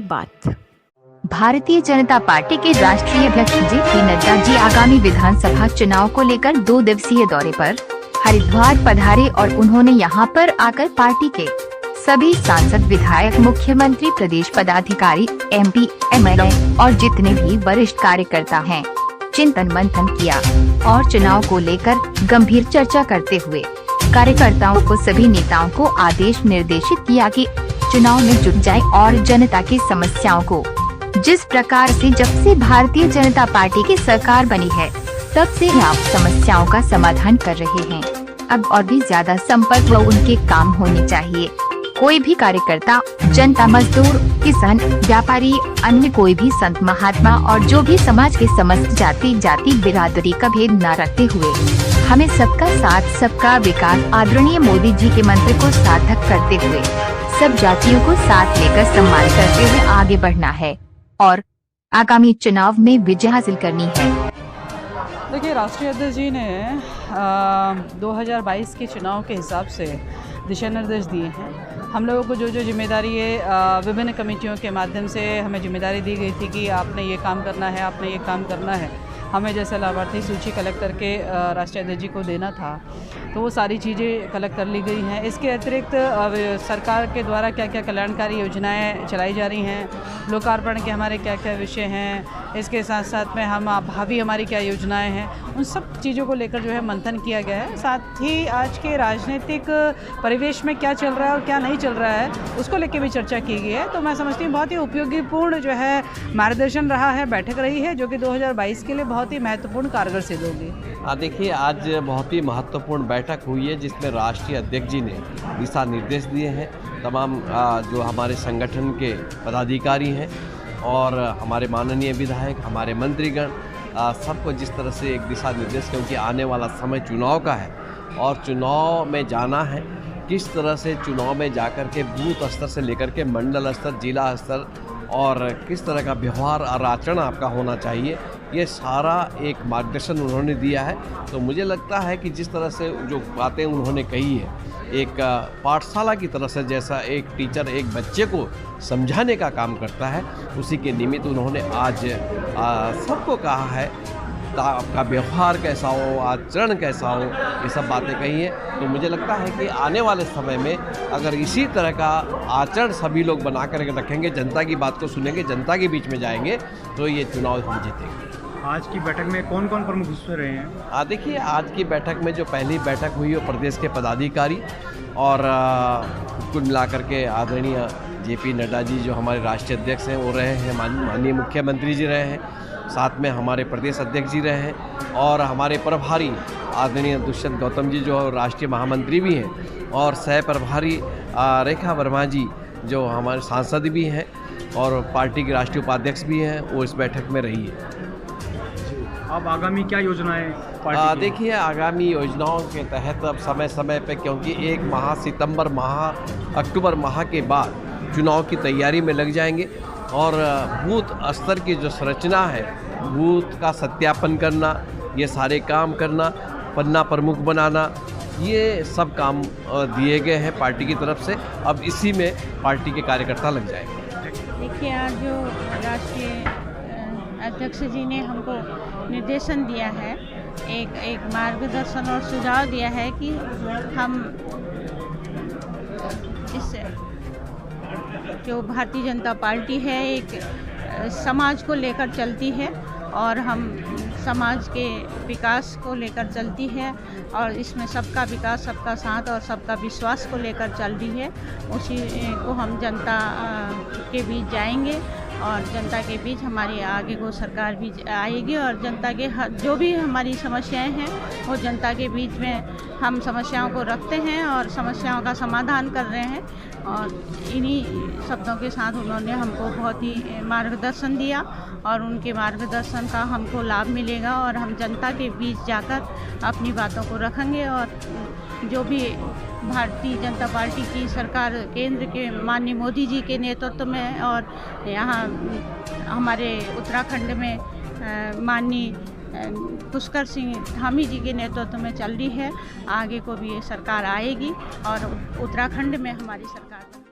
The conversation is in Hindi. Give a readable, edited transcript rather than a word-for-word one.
बात। भारतीय जनता पार्टी के राष्ट्रीय अध्यक्ष जेपी नड्डा जी आगामी विधानसभा चुनाव को लेकर 2 दिवसीय दौरे पर हरिद्वार पधारे और उन्होंने यहां पर आकर पार्टी के सभी सांसद, विधायक, मुख्यमंत्री, प्रदेश पदाधिकारी, एमपी, एमएलए और जितने भी वरिष्ठ कार्यकर्ता हैं, चिंतन मंथन किया और चुनाव को लेकर गंभीर चर्चा करते हुए कार्यकर्ताओं को, सभी नेताओं को आदेश निर्देशित किया कि चुनाव में जुट जाए और जनता की समस्याओं को, जिस प्रकार से जब से भारतीय जनता पार्टी की सरकार बनी है तब से आप समस्याओं का समाधान कर रहे हैं, अब और भी ज्यादा संपर्क व उनके काम होने चाहिए। कोई भी कार्यकर्ता, जनता, मजदूर, किसान, व्यापारी, अन्य कोई भी संत, महात्मा और जो भी समाज के समस्त जाति बिरादरी का भेद न रखते हुए हमें सबका साथ, सबका विकास, आदरणीय मोदी जी के मंत्र को सार्थक करते हुए सब जातियों को साथ लेकर सम्मान करते हुए आगे बढ़ना है और आगामी चुनाव में विजय हासिल करनी है। देखिए, राष्ट्रीय अध्यक्ष जी ने 2022 के चुनाव के हिसाब से दिशा निर्देश दिए हैं। हम लोगों को जो जिम्मेदारी है, विभिन्न कमेटियों के माध्यम से हमें जिम्मेदारी दी गई थी कि आपने ये काम करना है, आपने ये काम करना है। हमें जैसे लाभार्थी सूची कलेक्ट करके राष्ट्रीय अध्यक्ष जी को देना था, तो वो सारी चीज़ें कलेक्ट कर ली गई हैं। इसके अतिरिक्त सरकार के द्वारा क्या क्या कल्याणकारी योजनाएं चलाई जा रही हैं, लोकार्पण के हमारे क्या क्या विषय हैं, इसके साथ साथ में हम भावी हमारी क्या योजनाएं हैं, उन सब चीज़ों को लेकर जो है मंथन किया गया है। साथ ही आज के राजनीतिक परिवेश में क्या चल रहा है और क्या नहीं चल रहा है, उसको लेकर भी चर्चा की गई है। तो मैं समझती हूँ बहुत ही उपयोगीपूर्ण जो है मार्गदर्शन रहा है, बैठक रही है, जो कि 2022 के लिए बहुत ही महत्वपूर्ण कारगर सिद्ध होगी। देखिए, आज बहुत ही महत्वपूर्ण बैठक हुई है जिसमें राष्ट्रीय अध्यक्ष जी ने दिशा निर्देश दिए हैं। तमाम जो हमारे संगठन के पदाधिकारी हैं और हमारे माननीय विधायक, हमारे मंत्रीगण, सबको जिस तरह से एक दिशा निर्देश, क्योंकि आने वाला समय चुनाव का है और चुनाव में जाना है, किस तरह से चुनाव में जाकर के बूथ स्तर से लेकर के मंडल स्तर, जिला स्तर और किस तरह का व्यवहार और आचरण आपका होना चाहिए, ये सारा एक मार्गदर्शन उन्होंने दिया है। तो मुझे लगता है कि जिस तरह से जो बातें उन्होंने कही है, एक पाठशाला की तरह से, जैसा एक टीचर एक बच्चे को समझाने का काम करता है, उसी के निमित्त उन्होंने आज सबको कहा है आपका व्यवहार कैसा हो, आचरण कैसा हो, ये सब बातें कही हैं। तो मुझे लगता है कि आने वाले समय में अगर इसी तरह का आचरण सभी लोग बना कर रखेंगे, जनता की बात को सुनेंगे, जनता के बीच में जाएंगे, तो ये चुनाव हम जीतेंगे। आज की बैठक में कौन कौन प्रमुख हिस्से रहे हैं? देखिए, आज की बैठक में जो पहली बैठक हुई वो प्रदेश के पदाधिकारी और कुल मिलाकर के आदरणीय जेपी नड्डा जी जो हमारे राष्ट्रीय अध्यक्ष हैं वो रहे हैं, माननीय मुख्यमंत्री जी रहे हैं, साथ में हमारे प्रदेश अध्यक्ष जी रहे हैं और हमारे प्रभारी आदरणीय दुष्यंत गौतम जी जो राष्ट्रीय महामंत्री भी हैं और सह प्रभारी रेखा वर्मा जी जो हमारे सांसद भी हैं और पार्टी के राष्ट्रीय उपाध्यक्ष भी हैं, वो इस बैठक में रही है। अब आगामी क्या योजनाएं देखिए, आगामी योजनाओं के तहत अब समय समय पे, क्योंकि 1 माह, सितंबर माह, अक्टूबर माह के बाद चुनाव की तैयारी में लग जाएंगे और बूथ स्तर की जो संरचना है, बूथ का सत्यापन करना, ये सारे काम करना, पन्ना प्रमुख बनाना, ये सब काम दिए गए हैं पार्टी की तरफ से। अब इसी में पार्टी के कार्यकर्ता लग जाएंगे। देखिए, आज जो राष्ट्रीय अध्यक्ष जी ने हमको निर्देशन दिया है, एक मार्गदर्शन और सुझाव दिया है कि हम इस जो भारतीय जनता पार्टी है एक समाज को लेकर चलती है और हम समाज के विकास को लेकर चलती है और इसमें सबका विकास, सबका साथ और सबका विश्वास को लेकर चल रही है। उसी को हम जनता के बीच जाएंगे और जनता के बीच हमारी आगे को सरकार भी आएगी और जनता के जो भी हमारी समस्याएं हैं वो जनता के बीच में हम समस्याओं को रखते हैं और समस्याओं का समाधान कर रहे हैं। और इन्हीं शब्दों के साथ उन्होंने हमको बहुत ही मार्गदर्शन दिया और उनके मार्गदर्शन का हमको लाभ मिलेगा और हम जनता के बीच जाकर अपनी बातों को रखेंगे और जो भी भारतीय जनता पार्टी की सरकार केंद्र के माननीय मोदी जी के नेतृत्व में और यहाँ हमारे उत्तराखंड में माननीय पुष्कर सिंह धामी जी के नेतृत्व में चल रही है, आगे को भी ये सरकार आएगी और उत्तराखंड में हमारी सरकार